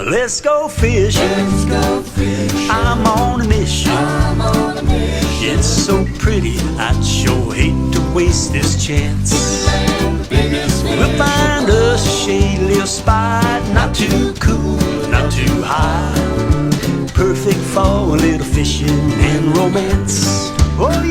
Let's go fishing. Let's go fishing. I'm on a mission. I'm on a mission. It's so pretty, I'd sure hate to waste this chance. And the biggest fish We'll find a shady little spot, not too cool, not too high. Perfect for a little fishing and romance. Oh